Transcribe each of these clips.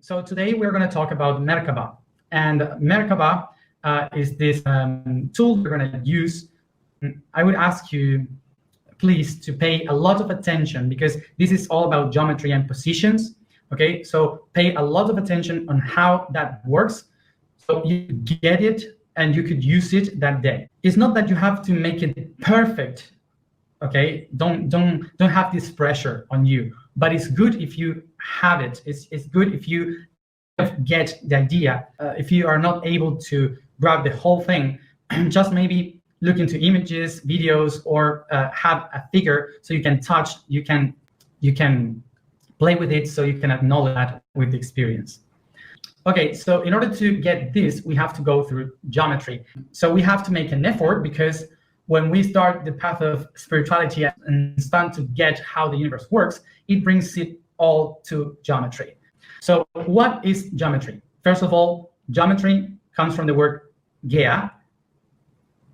So today we're going to talk about Merkaba. And Merkaba is this tool we're going to use. I would ask you, please, to pay a lot of attention because this is all about geometry and positions. Okay, so pay a lot of attention on how that works so you get it and you could use it that day. It's not that you have to make it perfect. Okay, don't have this pressure on you, but it's good if you have it. It's good if you get the idea. If you are not able to grab the whole thing, just maybe look into images, videos, or have a figure so you can touch, you can play with it, so you can acknowledge that with the experience. Okay, so in order to get this, we have to go through geometry. So we have to make an effort because when we start the path of spirituality and start to get how the universe works, it brings it all to geometry. So what is geometry? First of all, geometry comes from the word gea,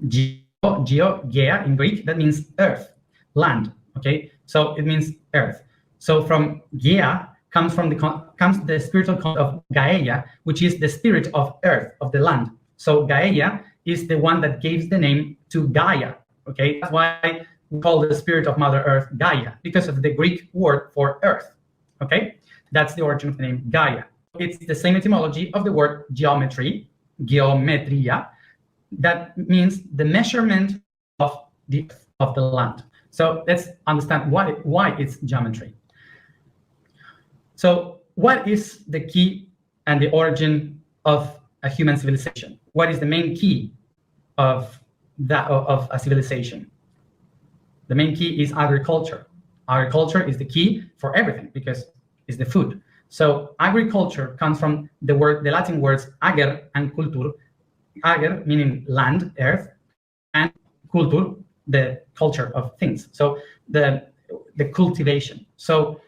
gea in Greek. That means earth, land. Okay, so it means earth. So from gea comes the spiritual concept of Gaia, which is the spirit of earth, of the land. So Gaia is the one that gives the name to Gaia. Okay, that's why we call the spirit of Mother Earth Gaia, because of the Greek word for earth. Okay, that's the origin of the name Gaia. It's the same etymology of the word geometry, geometria, that means the measurement of the land. So let's understand why it's geometry. So what is the key and the origin of a human civilization? What is the main key of a civilization? The main key is agriculture. Agriculture is the key for everything because it's the food. So agriculture comes from the Latin words ager and cultur. Ager meaning land, earth, and cultur, the culture of things. So the cultivation. So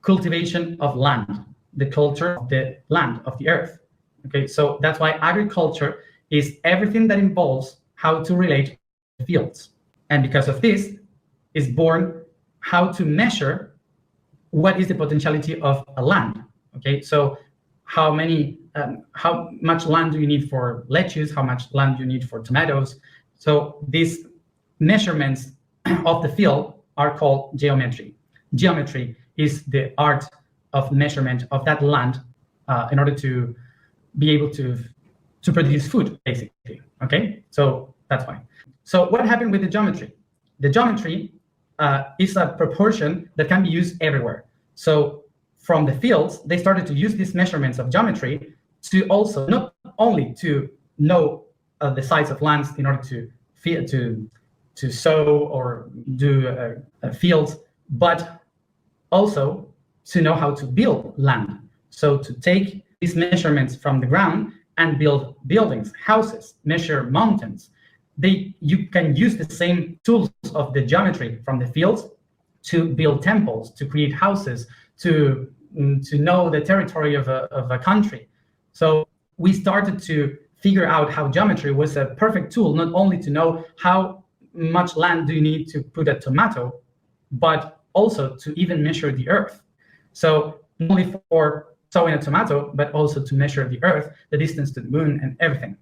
cultivation of land, the culture of the land, of the earth. Okay, so that's why agriculture is everything that involves how to relate to fields. And because of this is born how to measure what is the potentiality of a land. Okay, so how much land do you need for lettuce? How much land do you need for tomatoes? So these measurements of the field are called geometry. Geometry is the art of measurement of that land in order to be able to produce food, basically. Okay, so that's why. So what happened with the geometry? The geometry is a proportion that can be used everywhere. So from the fields, they started to use these measurements of geometry to also not only to know the size of lands in order to sow or do fields, but also to know how to build land. So to take these measurements from the ground and build buildings, houses, measure mountains. You can use the same tools of the geometry from the fields to build temples, to create houses, to know the territory of a country. So we started to figure out how geometry was a perfect tool, not only to know how much land do you need to put a tomato, but also to even measure the earth. So not only for sowing a tomato, but also to measure the earth, the distance to the moon and everything.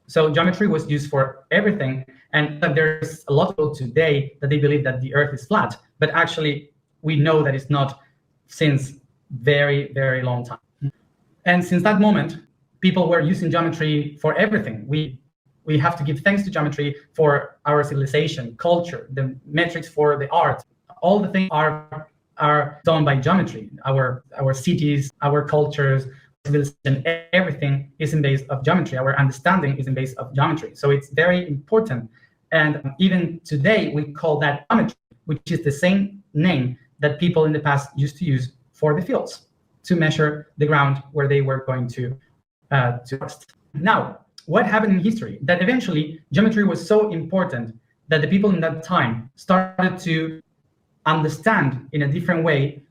So geometry was used for everything. And there's a lot of people today that they believe that the earth is flat, but actually we know that it's not since very, very long time. And since that moment, people were using geometry for everything. We have to give thanks to geometry for our civilization, culture, the metrics for the art. All the things are done by geometry. Our cities, our cultures, civilization, everything is in base of geometry. Our understanding is in base of geometry. So it's very important. And even today, we call that geometry, which is the same name that people in the past used to use for the fields to measure the ground where they were going to rest. Now, what happened in history? That eventually geometry was so important that the people in that time started to understand in a different way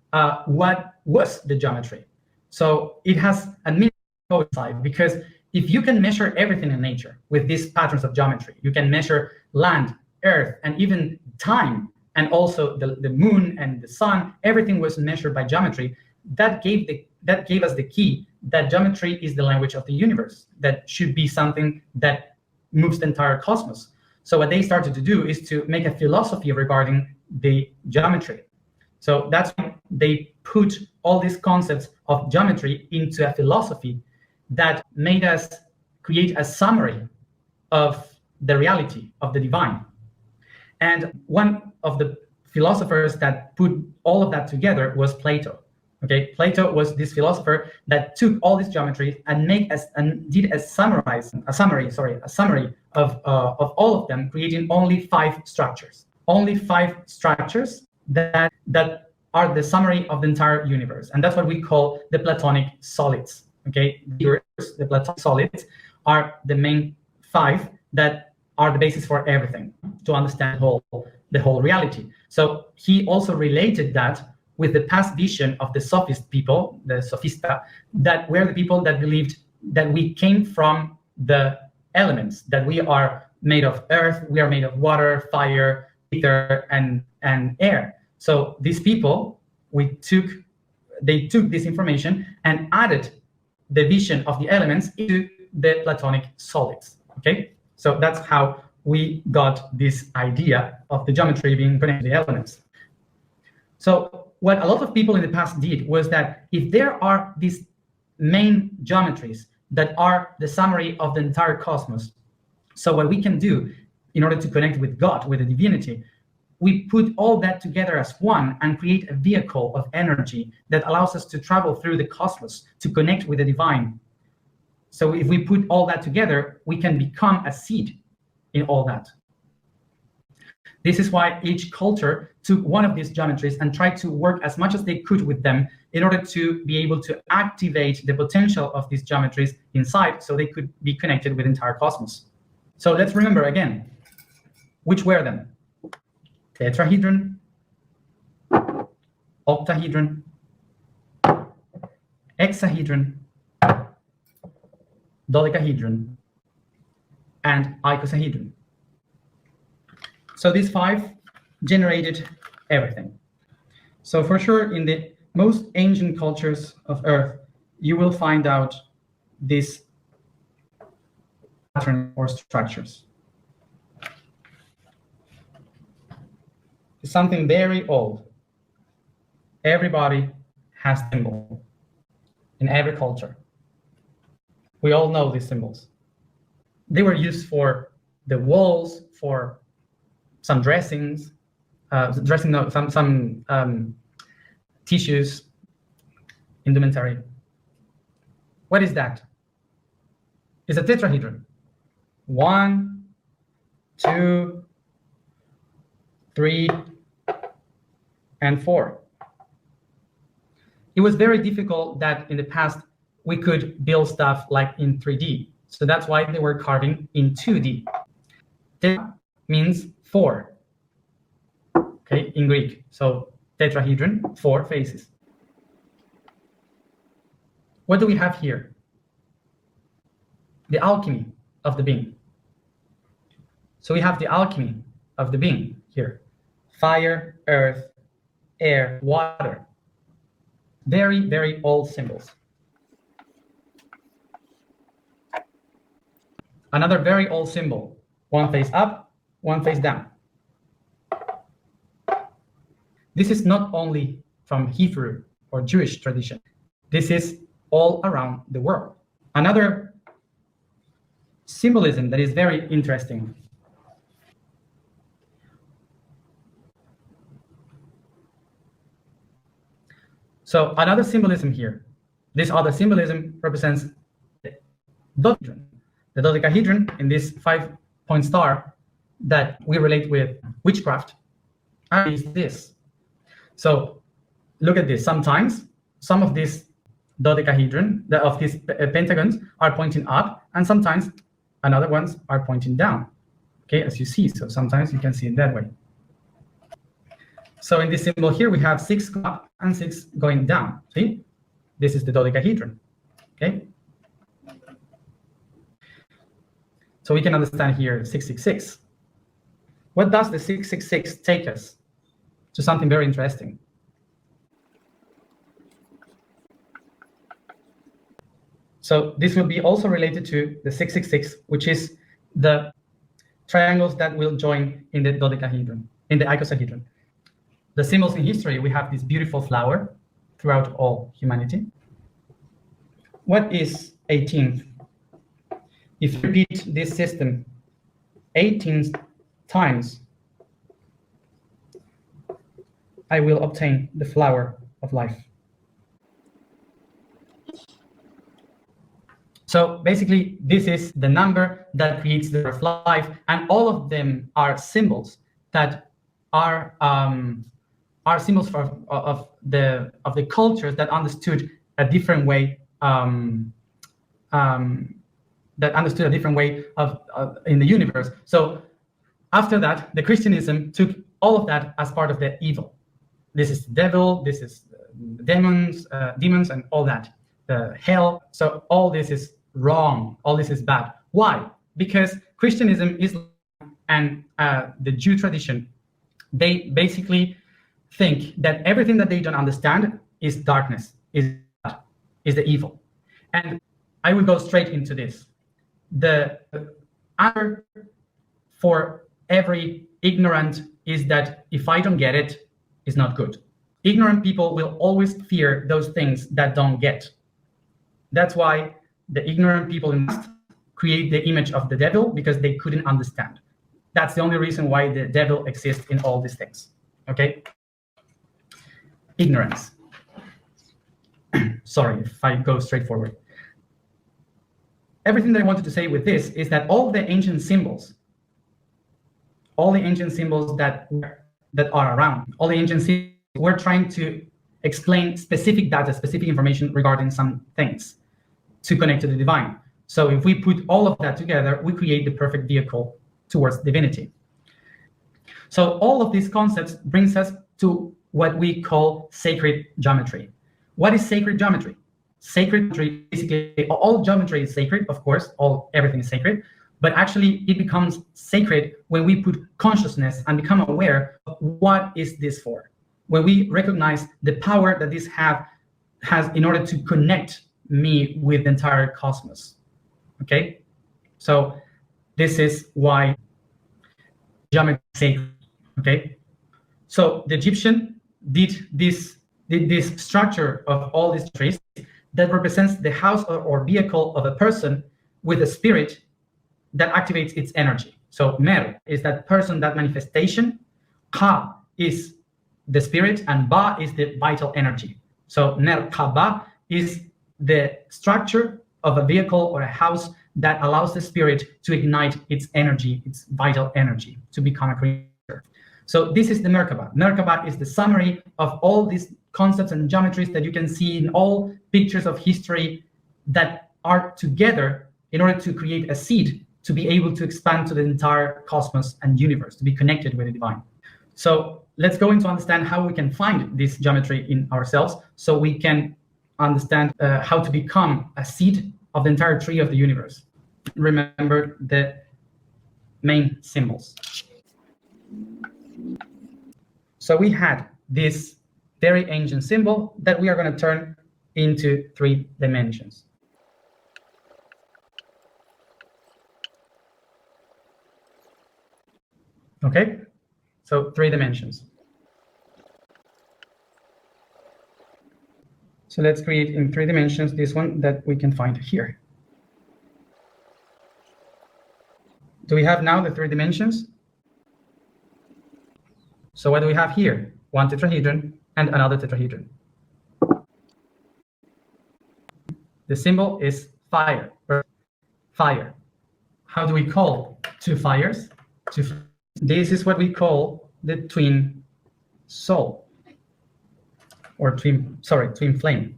what was the geometry. So it has a meaningful side, because if you can measure everything in nature with these patterns of geometry, you can measure land, earth, and even time, and also the moon and the sun, everything was measured by geometry. That gave that gave us the key that geometry is the language of the universe, that should be something that moves the entire cosmos. So what they started to do is to make a philosophy regarding the geometry. So that's when they put all these concepts of geometry into a philosophy that made us create a summary of the reality of the divine. And one of the philosophers that put all of that together was Plato. Okay, Plato was this philosopher that took all these geometries and did a summary of all of them, creating only 5 structures. Only 5 structures that are the summary of the entire universe, and that's what we call the Platonic solids. Okay, the Platonic solids are the main 5 that are the basis for everything to understand the whole reality. So he also related that with the past vision of the sophist people, the sophista, that were the people that believed that we came from the elements, that we are made of earth, we are made of water, fire, ether, and air. So these people, they took this information and added the vision of the elements into the Platonic solids. Okay, so that's how we got this idea of the geometry being connected to the elements. So what a lot of people in the past did was that if there are these main geometries that are the summary of the entire cosmos, so what we can do in order to connect with God, with the divinity, we put all that together as one and create a vehicle of energy that allows us to travel through the cosmos, to connect with the divine. So if we put all that together, we can become a seed in all that. This is why each culture took one of these geometries and tried to work as much as they could with them in order to be able to activate the potential of these geometries inside so they could be connected with the entire cosmos. So let's remember again, which were them? Tetrahedron, octahedron, hexahedron, dodecahedron, and icosahedron. So these 5 generated everything. So for sure, in the most ancient cultures of Earth, you will find out this pattern or structures. It's something very old. Everybody has symbol in every culture. We all know these symbols. They were used for the walls, for some dressings, some tissues, indumentary. What is that? It's a tetrahedron. 1, 2, 3, and 4. It was very difficult that in the past we could build stuff like in 3D. So that's why they were carving in 2D. Tetra means 4, okay, in Greek. So tetrahedron, 4 faces. What do we have here? The alchemy of the being. So we have the alchemy of the being here. Fire, earth, air, water. Very, very old symbols. Another very old symbol. One face up, one face down. This is not only from Hebrew or Jewish tradition. This is all around the world. Another symbolism that is very interesting. So another symbolism here. This other symbolism represents the dodecahedron. The dodecahedron in this 5-point star that we relate with witchcraft is this. So look at this. Sometimes some of these dodecahedron, of these pentagons, are pointing up, and sometimes another ones are pointing down. Okay, as you see. So sometimes you can see it that way. So in this symbol here, we have 6 going up and 6 going down. See, this is the dodecahedron. Okay. So we can understand here 666. What does the 666 take us? To something very interesting. So this will be also related to the 666, which is the triangles that will join in the dodecahedron, in the icosahedron. The symbols in history, we have this beautiful flower throughout all humanity. What is 18th? If you repeat this system 18 times, I will obtain the flower of life. So basically, this is the number that creates the of life, and all of them are symbols that are symbols of the cultures that understood a different way in the universe. So after that, the Christianism took all of that as part of the evil. This is the devil. This is demons, and all that. Hell. So all this is wrong. All this is bad. Why? Because Christianism, Islam, and the Jew tradition, they basically think that everything that they don't understand is darkness, is the evil. And I will go straight into this. The answer for every ignorant is that if I don't get it, it's not good. Ignorant people will always fear those things that don't get. That's why the ignorant people must create the image of the devil, because they couldn't understand. That's the only reason why the devil exists in all these things. Okay? Ignorance. Sorry if I go straight forward. Everything that I wanted to say with this is that all the ancient symbols that are around, all the ancient symbols, we're trying to explain specific data, specific information regarding some things to connect to the divine. So if we put all of that together, we create the perfect vehicle towards divinity. So all of these concepts brings us to what we call sacred geometry. What is sacred geometry? Sacred geometry, basically, all geometry is sacred, of course, everything is sacred, but actually it becomes sacred when we put consciousness and become aware of what is this for. When we recognize the power that this has in order to connect me with the entire cosmos. Okay? So this is why geometry is sacred. Okay? So the Egyptian did this structure of all these trees that represents the house or vehicle of a person with a spirit that activates its energy. So Mer is that person, that manifestation. Ka is the spirit, and Ba is the vital energy. So Merkaba is the structure of a vehicle or a house that allows the spirit to ignite its energy, its vital energy, to become a creator. So this is the Merkaba. Merkaba is the summary of all these concepts and geometries that you can see in all pictures of history that are together in order to create a seed to be able to expand to the entire cosmos and universe, to be connected with the divine. So let's go into understand how we can find this geometry in ourselves, so we can understand how to become a seed of the entire tree of the universe. Remember the main symbols. So we had this very ancient symbol that we are going to turn into 3 dimensions. Okay, so 3 dimensions. So let's create in 3 dimensions this one that we can find here. Do we have now the 3 dimensions? So what do we have here? 1 tetrahedron and another tetrahedron. The symbol is fire. Fire. How do we call 2 fires? This is what we call the twin soul, or twin flame.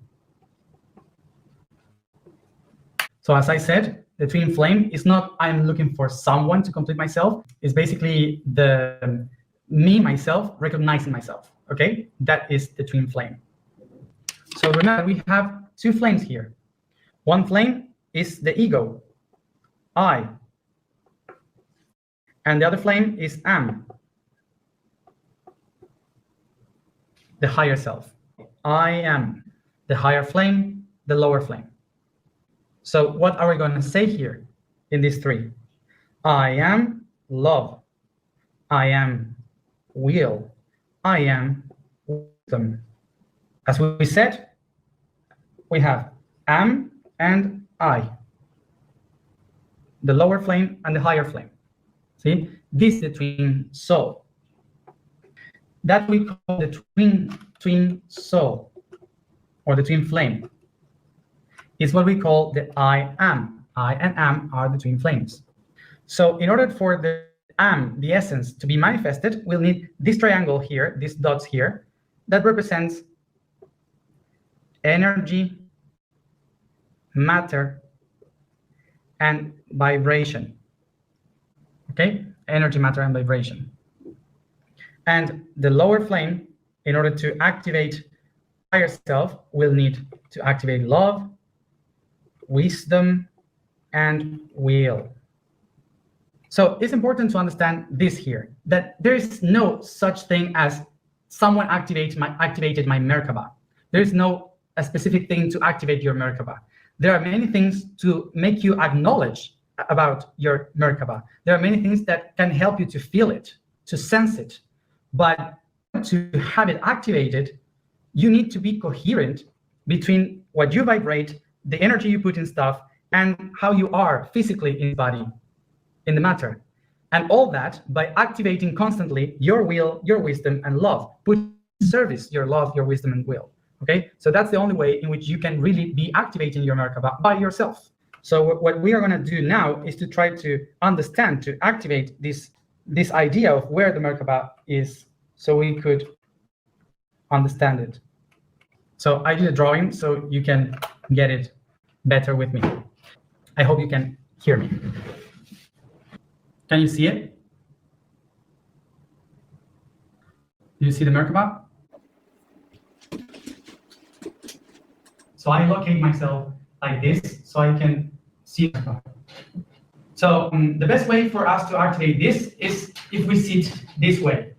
So as I said, the twin flame is not I'm looking for someone to complete myself. It's basically the myself recognizing myself. Okay, that is the twin flame. So remember, we have 2 flames here. One flame is the ego, I, and the other flame is am, the higher self. I am the higher flame, the lower flame. So what are we going to say here in these three? I am love. I am will. I am wisdom. As we said, we have am and I, the lower flame and the higher flame. See, this is the twin soul. That we call the twin soul, or the twin flame, is what we call the I am. I and am are the twin flames. So in order for the am, the essence, to be manifested, we'll need this triangle here, these dots here, that represents energy, matter, and vibration. Okay, energy, matter, and vibration. And the lower flame, in order to activate higher self, will need to activate love, wisdom, and will. So it's important to understand this here, that there is no such thing as someone activated my Merkaba. There is no a specific thing to activate your Merkaba. There are many things to make you acknowledge about your Merkaba. There are many things that can help you to feel it, to sense it. But to have it activated, you need to be coherent between what you vibrate, the energy you put in stuff, and how you are physically in the body, in the matter. And all that by activating constantly your will, your wisdom, and love. Put in service your love, your wisdom, and will. Okay, so that's the only way in which you can really be activating your Merkaba by yourself. So what we are going to do now is to try to understand, to activate this idea of where the Merkaba is, so we could understand it. So I did a drawing so you can get it better with me. I hope you can hear me. Can you see it? Do you see the Merkaba? So I locate myself like this so I can see it. So the best way for us to activate this is if we sit this way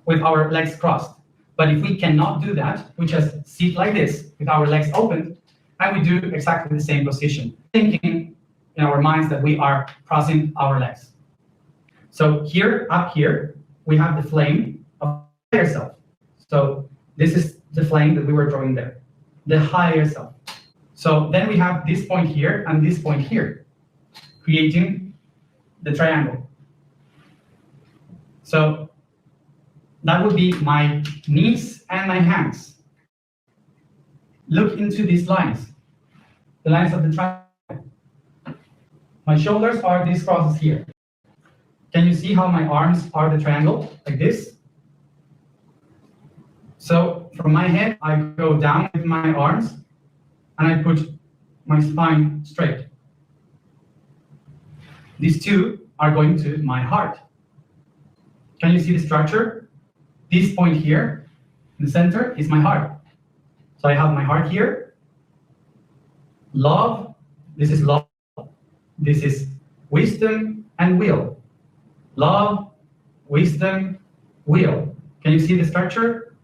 with our legs crossed. But if we cannot do that, we just sit like this with our legs open, and we do exactly the same position, thinking in our minds that we are crossing our legs. So here, up here, we have the flame of higher self. So this is the flame that we were drawing there, the higher self. So then we have this point here and this point here, creating the triangle. So that would be my knees and my hands. Look into these lines, the lines of the triangle. My shoulders are these crosses here. Can you see how my arms are the triangle, like this? So from my head, I go down with my arms, and I put my spine straight. These two are going to my heart. Can you see the structure? This point here, in the center, is my heart. So I have my heart here. Love, this is love. This is wisdom and will. Love, wisdom, will. Can you see the structure?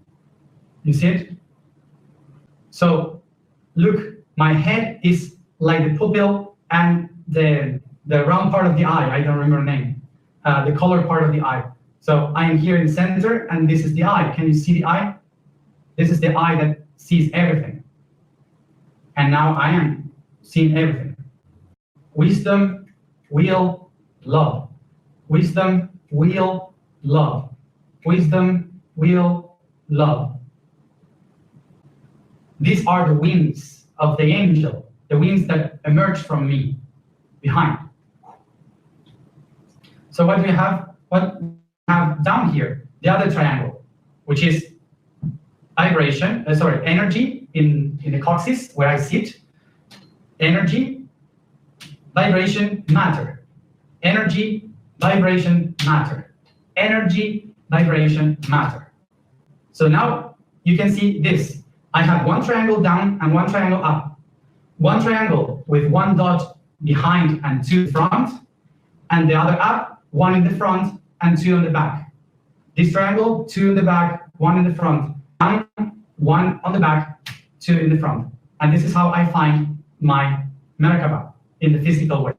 You see it? So look, my head is like the pupil and the round part of the eye. I don't remember the name. The color part of the eye. So I am here in the center, and this is the eye. Can you see the eye? This is the eye that sees everything. And now I am seeing everything. Wisdom, will, love. Wisdom, will, love. Wisdom, will, love. These are the wings of the angel, the wings that emerge from me behind. So what we have, down here, the other triangle, which is vibration, energy in the coccyx where I sit, energy, vibration, matter, energy, vibration, matter, energy, vibration, matter. So now you can see this. I have one triangle down and one triangle up. One triangle with one dot behind and two in front, and the other up, one in the front and two on the back. This triangle, two in the back, one in the front, one on the back, two in the front. And this is how I find my Merkaba in the physical way.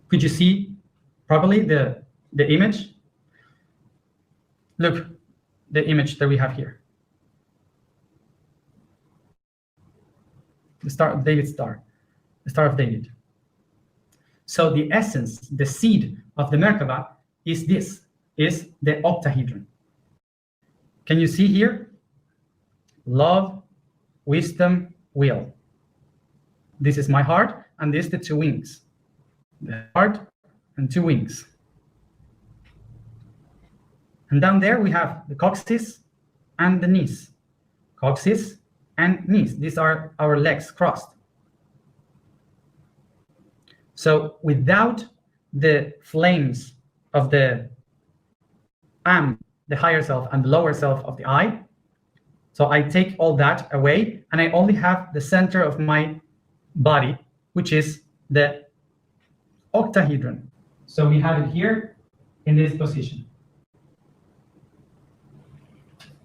Could you see properly the image? Look, the image that we have here. The Star of David star, the Star of David. So the essence, the seed of the Merkaba is this, is the octahedron. Can you see here? Love, wisdom, will. This is my heart, and this is the two wings. The heart and two wings. And down there we have the coccyx and the knees. Coccyx and knees. These are our legs crossed. So without the flames of the higher self and the lower self of the I, so I take all that away and I only have the center of my body, which is the octahedron. So we have it here in this position.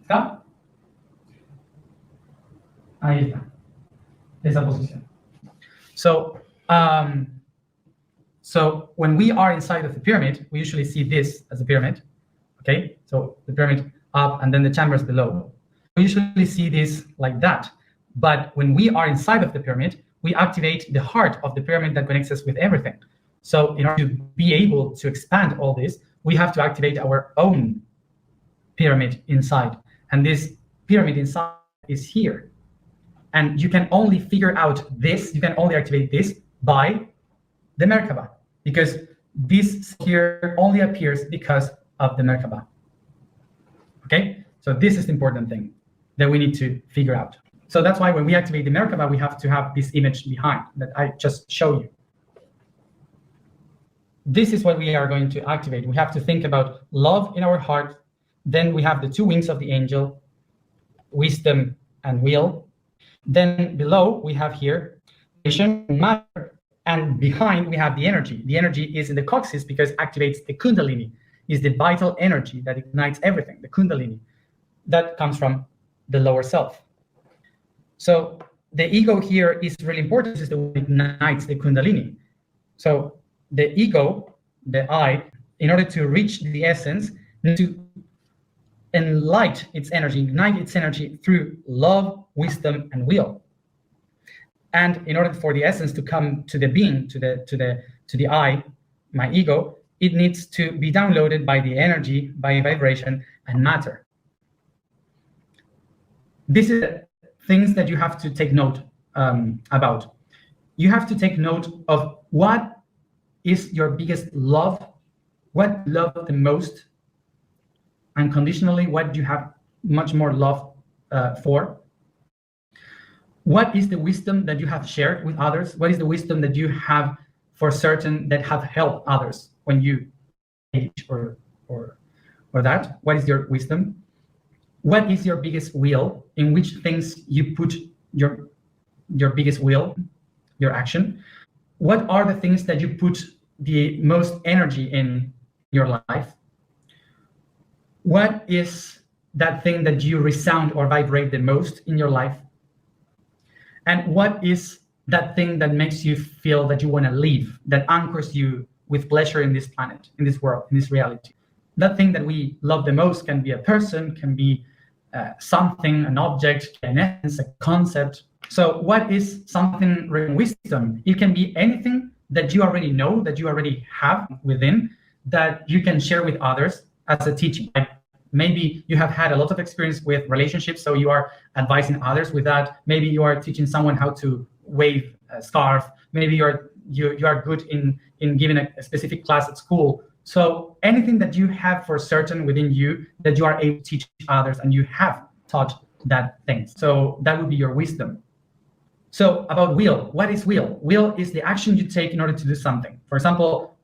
¿Está? Ahí está. Esa posición. So, so when we are inside of the pyramid, we usually see this as a pyramid. Okay, so the pyramid up and then the chambers below. We usually see this like that. But when we are inside of the pyramid, we activate the heart of the pyramid that connects us with everything. So in order to be able to expand all this, we have to activate our own pyramid inside. And this pyramid inside is here. And you can only figure out this, you can only activate this by the Merkaba, because this here only appears because of the Merkaba. Okay, so this is the important thing that we need to figure out. So that's why when we activate the Merkaba, we have to have this image behind that I just showed you. This is what we are going to activate. We have to think about love in our heart. Then we have the two wings of the angel, wisdom and will. Then below we have here matter, and behind we have the energy. The energy is in the coccyx because it activates the kundalini, is the vital energy that ignites everything, the kundalini. That comes from the lower self. So the ego here is really important. This is the one that ignites the kundalini. So the ego, the I, in order to reach the essence, needs to enlight its energy, ignite its energy through love, wisdom, and will. And in order for the essence to come to the being, to the I, my ego, it needs to be downloaded by the energy, by vibration, and matter. This is things that you have to take note about. You have to take note of what is your biggest love, what you love the most, unconditionally, what do you have much more love for? What is the wisdom that you have shared with others? What is the wisdom that you have for certain that have helped others when you age or that? What is your wisdom? What is your biggest will? In which things you put your biggest will, your action? What are the things that you put the most energy in your life? What is that thing that you resound or vibrate the most in your life? And what is that thing that makes you feel that you want to live, that anchors you with pleasure in this planet, in this world, in this reality? That thing that we love the most can be a person, can be something, an object, an essence, a concept. So what is something in wisdom? It can be anything that you already know, that you already have within, that you can share with others as a teaching. Like maybe you have had a lot of experience with relationships, so you are advising others with that. Maybe you are teaching someone how to wave a scarf. Maybe you are good in giving a specific class at school. So anything that you have for certain within you that you are able to teach others and you have taught that thing. So that would be your wisdom. So about will, what is will? Will is the action you take in order to do something. For example,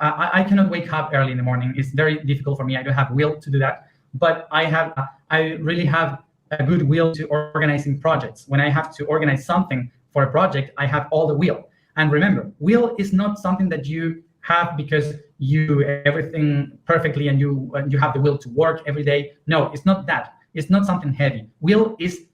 I cannot wake up early in the morning. It's very difficult for me. I don't have will to do that, but I really have a good will to organizing projects. When I have to organize something for a project, I have all the will. And remember, will is not something that you have because you do everything perfectly and you have the will to work every day. No, it's not that. It's not something heavy. Will is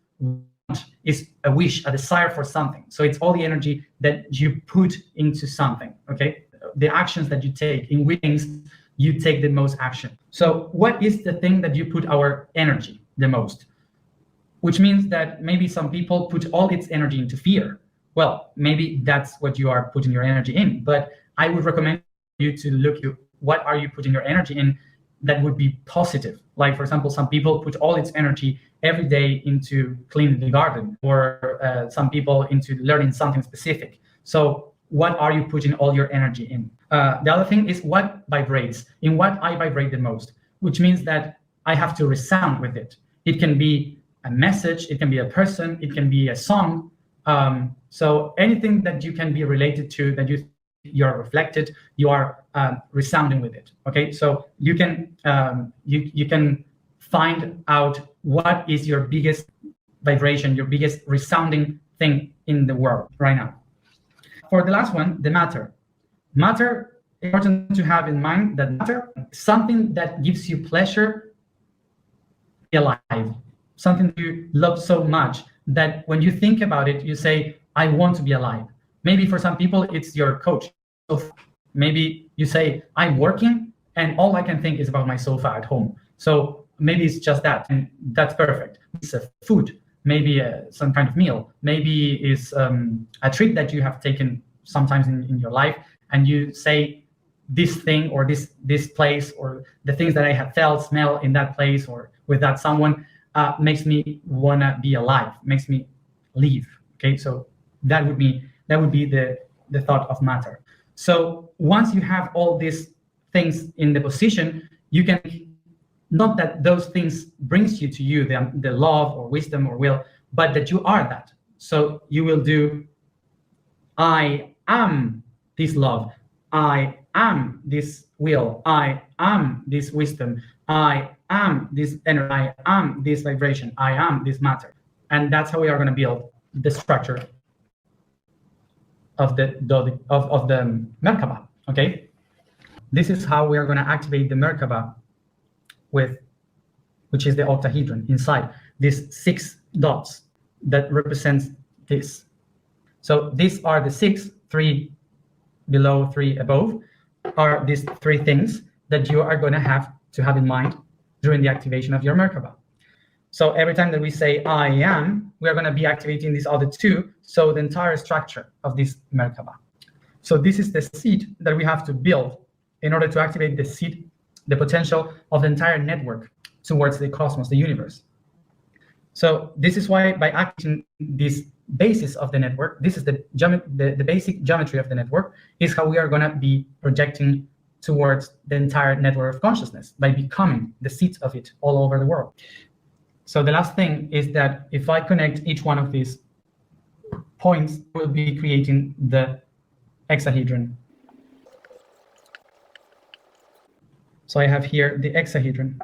is a wish, a desire for something. So it's all the energy that you put into something, okay? The actions that you take, in which things you take the most action. So what is the thing that you put our energy the most? Which means that maybe some people put all its energy into fear. Well, maybe that's what you are putting your energy in, but I would recommend you to look at what are you putting your energy in that would be positive. Like, for example, some people put all its energy every day into cleaning the garden, or some people into learning something specific. So what are you putting all your energy in? The other thing is what vibrates, in what I vibrate the most, which means that I have to resound with it. It can be a message, it can be a person, it can be a song. So anything that you can be related to, that you're reflected, you are resounding with it. Okay, so you can you can find out what is your biggest vibration, your biggest resounding thing in the world right now. For the last one, the matter. Matter, important to have in mind that matter, something that gives you pleasure, be alive, something you love so much that when you think about it, you say, I want to be alive. Maybe for some people, it's your coach. So maybe you say, I'm working and all I can think is about my sofa at home. So maybe it's just that, and that's perfect. It's a food, maybe some kind of meal, maybe it's a trip that you have taken sometimes in your life, and you say this thing or this place or the things that I have felt, smell in that place or with that someone makes me wanna be alive, makes me live. Okay, so that would be the thought of matter. So once you have all these things in the position, you can, not that those things brings you to you, the love or wisdom or will, but that you are that. So you will do, I am this love, I am this will, I am this wisdom, I am this energy, I am this vibration, I am this matter. And that's how we are going to build the structure of the Merkaba. Okay, this is how we are going to activate the Merkaba which is the octahedron inside these 6 dots that represents this. So these are the 6, 3 below, 3 above, are these 3 things that you are going to have in mind during the activation of your Merkaba. So every time that we say I am, we are going to be activating these other 2, so the entire structure of this Merkaba. So this is the seed that we have to build in order to activate the seed, the potential of the entire network towards the cosmos, the universe. So this is why by activating this basis of the network, this is the basic geometry of the network, is how we are going to be projecting towards the entire network of consciousness by becoming the seeds of it all over the world. So the last thing is that if I connect each one of these points, we'll be creating the hexahedron. So I have here the hexahedron.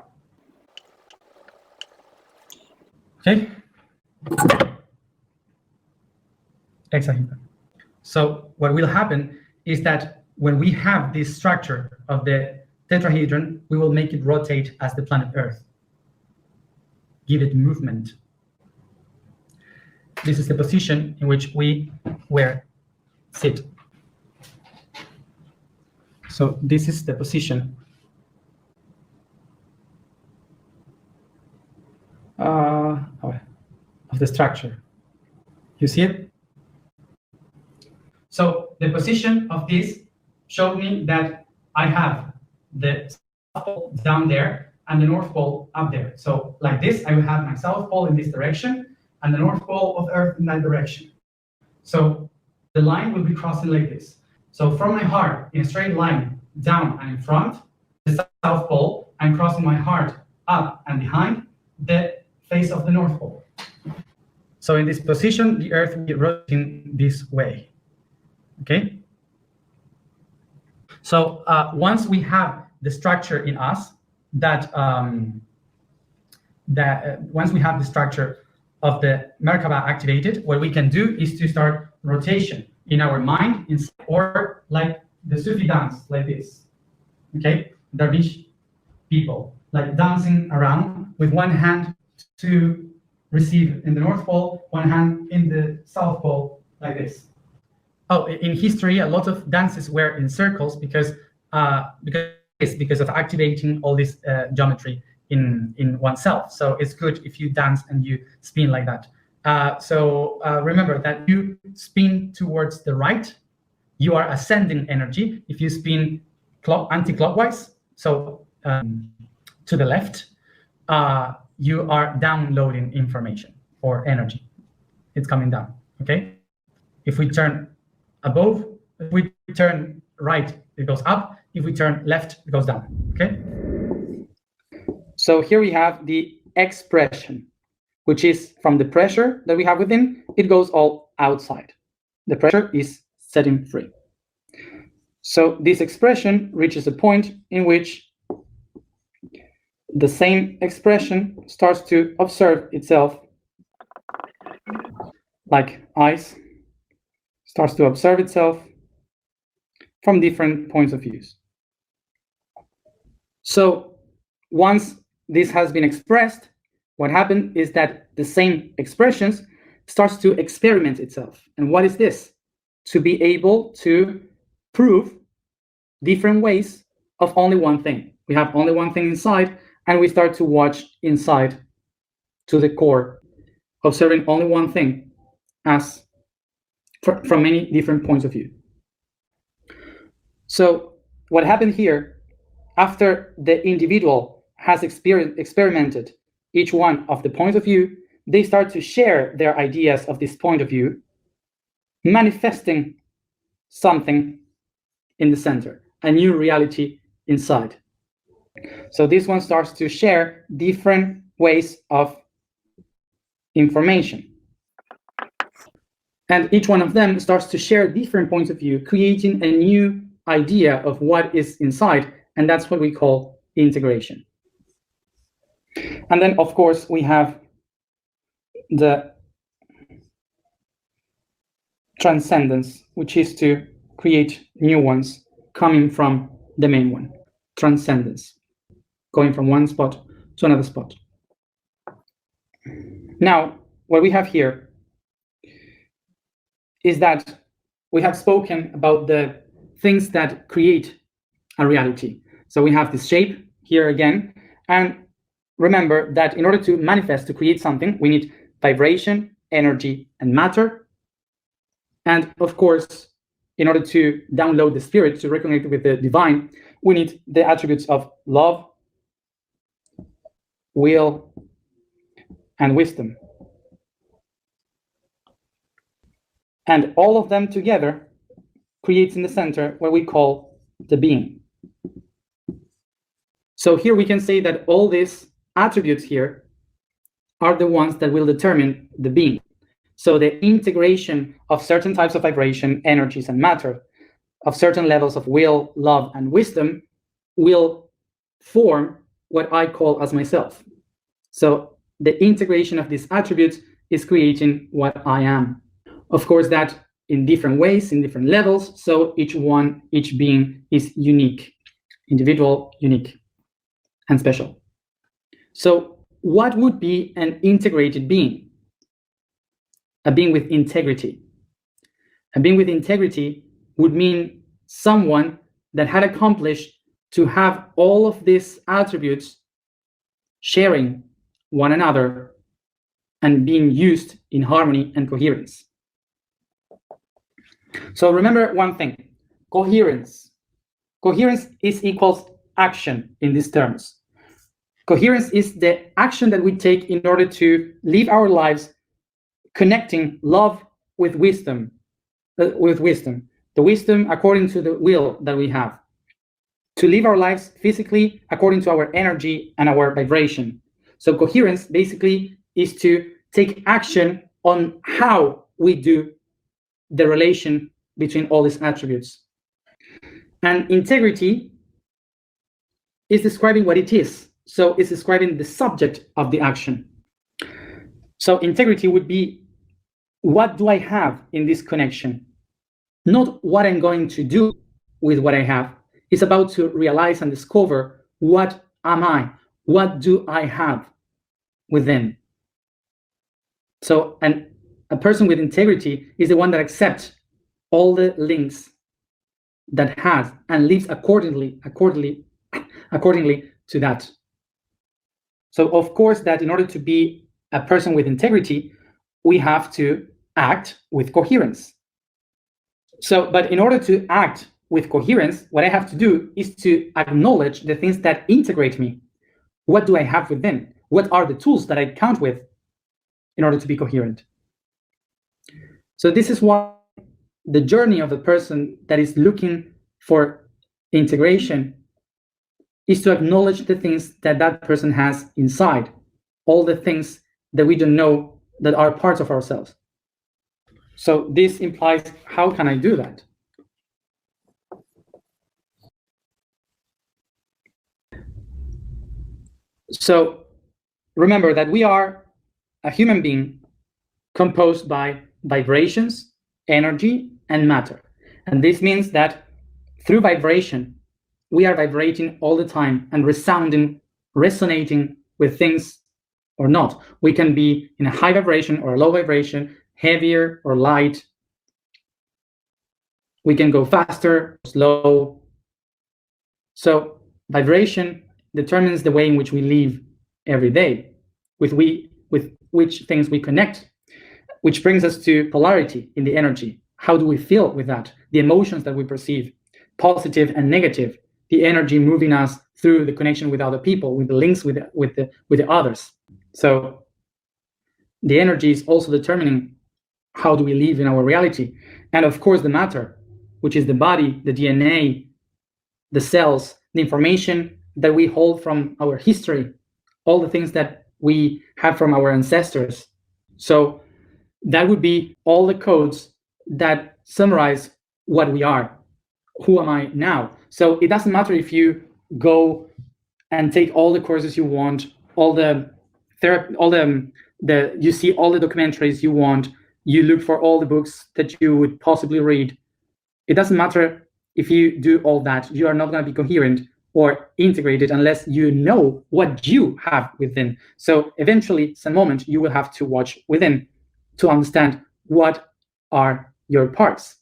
Okay. Hexahedron. So what will happen is that when we have this structure of the tetrahedron, we will make it rotate as the planet Earth. Give it movement. This is the position in which we sit. So this is the position of the structure. You see it? So the position of this showed me that I have the South Pole down there and the North Pole up there. So like this, I will have my South Pole in this direction and the North Pole of Earth in that direction. So the line will be crossing like this. So from my heart in a straight line down and in front, the South Pole, I'm crossing my heart up and behind the face of the North Pole. So in this position, the Earth will be rotating this way. Okay? So once we have the structure in us, once we have the structure of the Merkaba activated, what we can do is to start rotation in our mind, or like the Sufi dance, like this. Okay? Dervish people, like dancing around with one hand to receive in the North Pole, one hand in the South Pole, like this. Oh, in history, a lot of dances were in circles because of activating all this geometry in oneself. So it's good if you dance and you spin like that. So remember that you spin towards the right, you are ascending energy. If you spin anti-clockwise, so to the left, you are downloading information or energy. It's coming down, okay? If we turn above, if we turn right, it goes up. If we turn left, it goes down, okay? So here we have the expression, which is from the pressure that we have within, it goes all outside. The pressure is setting free. So this expression reaches a point in which the same expression starts to observe itself, like ice starts to observe itself from different points of view. So once this has been expressed, what happened is that the same expressions starts to experiment itself. And what is this? To be able to prove different ways of only one thing. We have only one thing inside, and we start to watch inside to the core, observing only one thing as from many different points of view. So what happened here, after the individual has experimented each one of the points of view, they start to share their ideas of this point of view, manifesting something in the center, a new reality inside. So this one starts to share different ways of information. And each one of them starts to share different points of view, creating a new idea of what is inside, and that's what we call integration. And then, of course, we have the transcendence, which is to create new ones coming from the main one. Transcendence, going from one spot to another spot. Now, what we have here is that we have spoken about the things that create a reality. So we have this shape here again, and remember that in order to manifest, to create something, we need vibration, energy, and matter. And of course, in order to download the spirit, to reconnect with the divine, we need the attributes of love, will, and wisdom. And all of them together creates in the center what we call the being. So here we can say that all these attributes here are the ones that will determine the being. So the integration of certain types of vibration, energies, and matter, of certain levels of will, love, and wisdom will form what I call as myself. So the integration of these attributes is creating what I am. Of course, that in different ways, in different levels, so each being is unique, individual, unique, and special. So what would be an integrated being? A being with integrity. A being with integrity would mean someone that had accomplished to have all of these attributes sharing one another and being used in harmony and coherence. So remember one thing, coherence. Coherence is equals action in these terms. Coherence is the action that we take in order to live our lives connecting love with wisdom, the wisdom according to the will that we have, to live our lives physically according to our energy and our vibration. So coherence basically is to take action on how we do the relation between all these attributes. And integrity is describing what it is. So it's describing the subject of the action. So integrity would be, what do I have in this connection? Not what I'm going to do with what I have. It's about to realize and discover, what am I? What do I have within? So, and a person with integrity is the one that accepts all the links that has and lives accordingly to that. So of course that in order to be a person with integrity, we have to act with coherence. So, but in order to act with coherence, what I have to do is to acknowledge the things that integrate me. What do I have within? What are the tools that I count with in order to be coherent? So this is why the journey of the person that is looking for integration is to acknowledge the things that that person has inside, all the things that we don't know that are parts of ourselves. So this implies, how can I do that? So remember that we are a human being composed by vibrations, energy, and matter. And this means that through vibration, we are vibrating all the time and resonating with things or not. We can be in a high vibration or a low vibration, heavier or light. We can go faster, slow. So vibration determines the way in which we live every day, with which things we connect, which brings us to polarity in the energy. How do we feel with that? The emotions that we perceive, positive and negative, the energy moving us through the connection with other people, with the links with the others. So the energy is also determining how do we live in our reality. And of course the matter, which is the body, the DNA, the cells, the information that we hold from our history, all the things that we have from our ancestors. So that would be all the codes that summarize what we are. Who am I now? So it doesn't matter if you go and take all the courses you want, you see all the documentaries you want, you look for all the books that you would possibly read. It doesn't matter if you do all that. You are not going to be coherent or integrated unless you know what you have within. So eventually, some moment, you will have to watch within to understand what are your parts.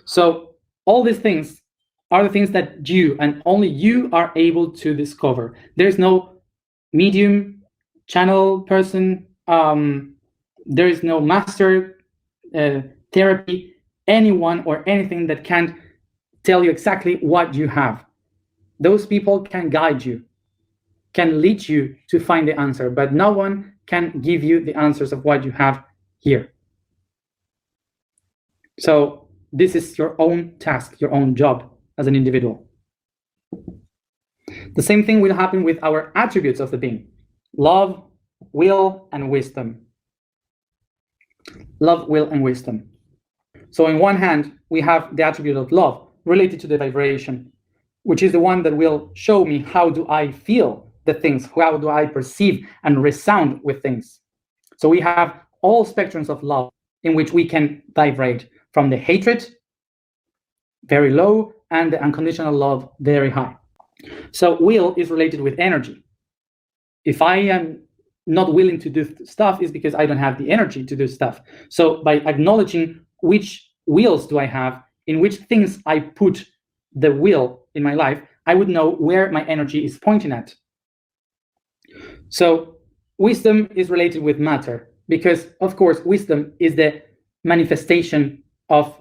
So all these things are the things that you and only you are able to discover. There's no medium, channel person, there is no master, therapy, anyone or anything that can tell you exactly what you have. Those people can guide you, can lead you to find the answer, but no one can give you the answers of what you have here. So this is your own task, your own job as an individual. The same thing will happen with our attributes of the being: love, will, and wisdom. Love, will, and wisdom. So on one hand, we have the attribute of love related to the vibration, which is the one that will show me how do I feel the things, how do I perceive and resound with things. So we have all spectrums of love in which we can vibrate, from the hatred, very low, and the unconditional love, very high. So will is related with energy. If I am not willing to do stuff, is because I don't have the energy to do stuff. So by acknowledging which wills do I have, in which things I put the will in my life, I would know where my energy is pointing at. So wisdom is related with matter, because of course wisdom is the manifestation of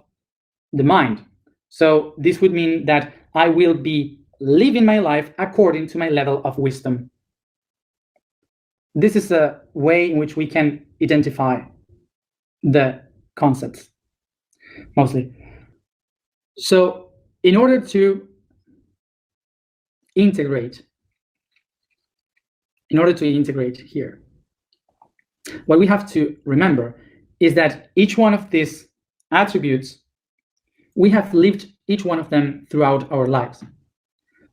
the mind. So this would mean that I will be living my life according to my level of wisdom. This is a way in which we can identify the concepts, mostly. So in order to integrate here, what we have to remember is that each one of these attributes, we have lived each one of them throughout our lives.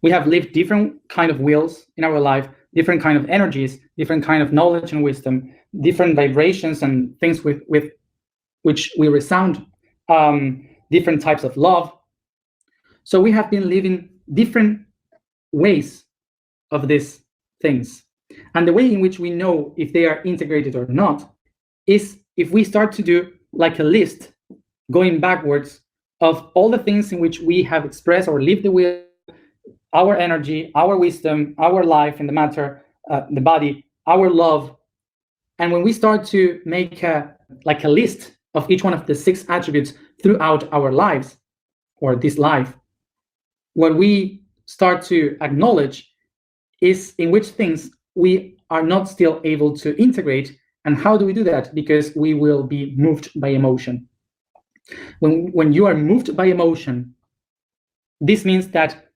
We have lived different kind of wills in our life, different kind of energies, different kind of knowledge and wisdom, different vibrations and things with which we resound, different types of love. So we have been living different ways of these things. And the way in which we know if they are integrated or not is if we start to do like a list going backwards of all the things in which we have expressed or lived the will, our energy, our wisdom, our life in the matter, the body, our love. And when we start to make a list of each one of the 6 attributes throughout our lives, or this life, what we start to acknowledge is in which things we are not still able to integrate. And how do we do that? Because we will be moved by emotion. When you are moved by emotion, this means that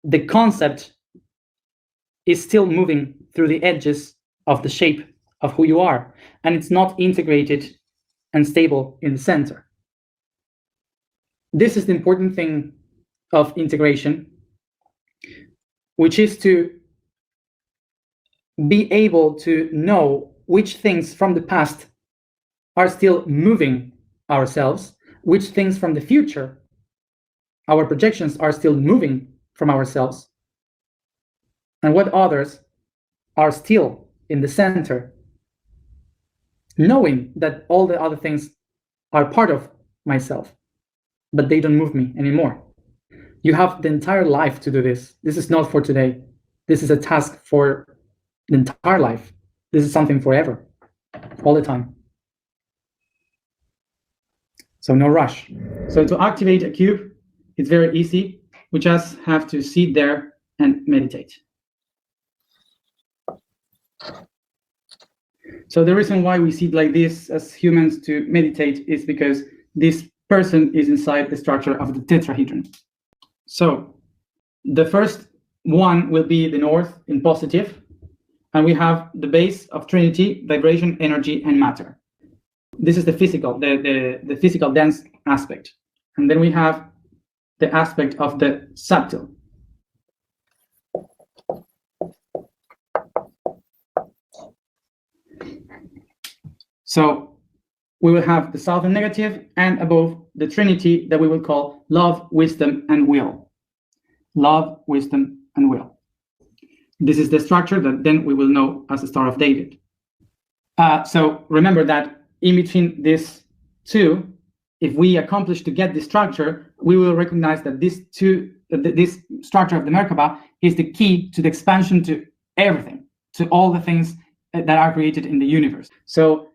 the concept is still moving through the edges of the shape of who you are, and it's not integrated and stable in the center. This is the important thing of integration, which is to be able to know which things from the past are still moving ourselves, which things from the future, our projections, are still moving from ourselves, and what others are still in the center, knowing that all the other things are part of myself, but they don't move me anymore. You have the entire life to do this. This is not for today. This is a task for the entire life. This is something forever, all the time. So no rush. So to activate a cube, it's very easy. We just have to sit there and meditate. So the reason why we sit like this as humans to meditate is because this person is inside the structure of the tetrahedron. So the first one will be the north in positive, and we have the base of Trinity, vibration, energy, and matter. This is the physical, the physical dense aspect. And then we have the aspect of the subtle. So we will have the south and negative, and above the Trinity that we will call love, wisdom, and will. Love, wisdom, and will. This is the structure that then we will know as the Star of David. So remember that in between these two, if we accomplish to get this structure, we will recognize that this structure of the Merkaba is the key to the expansion to everything, to all the things that are created in the universe. So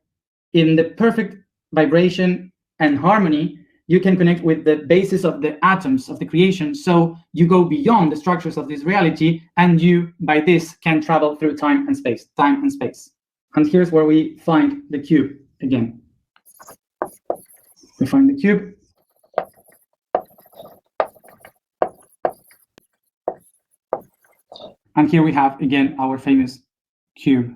in the perfect vibration and harmony, you can connect with the basis of the atoms of the creation. So you go beyond the structures of this reality, and you, by this, can travel through time and space. And here's where we find the cube again. We find the cube. And here we have, again, our famous cube.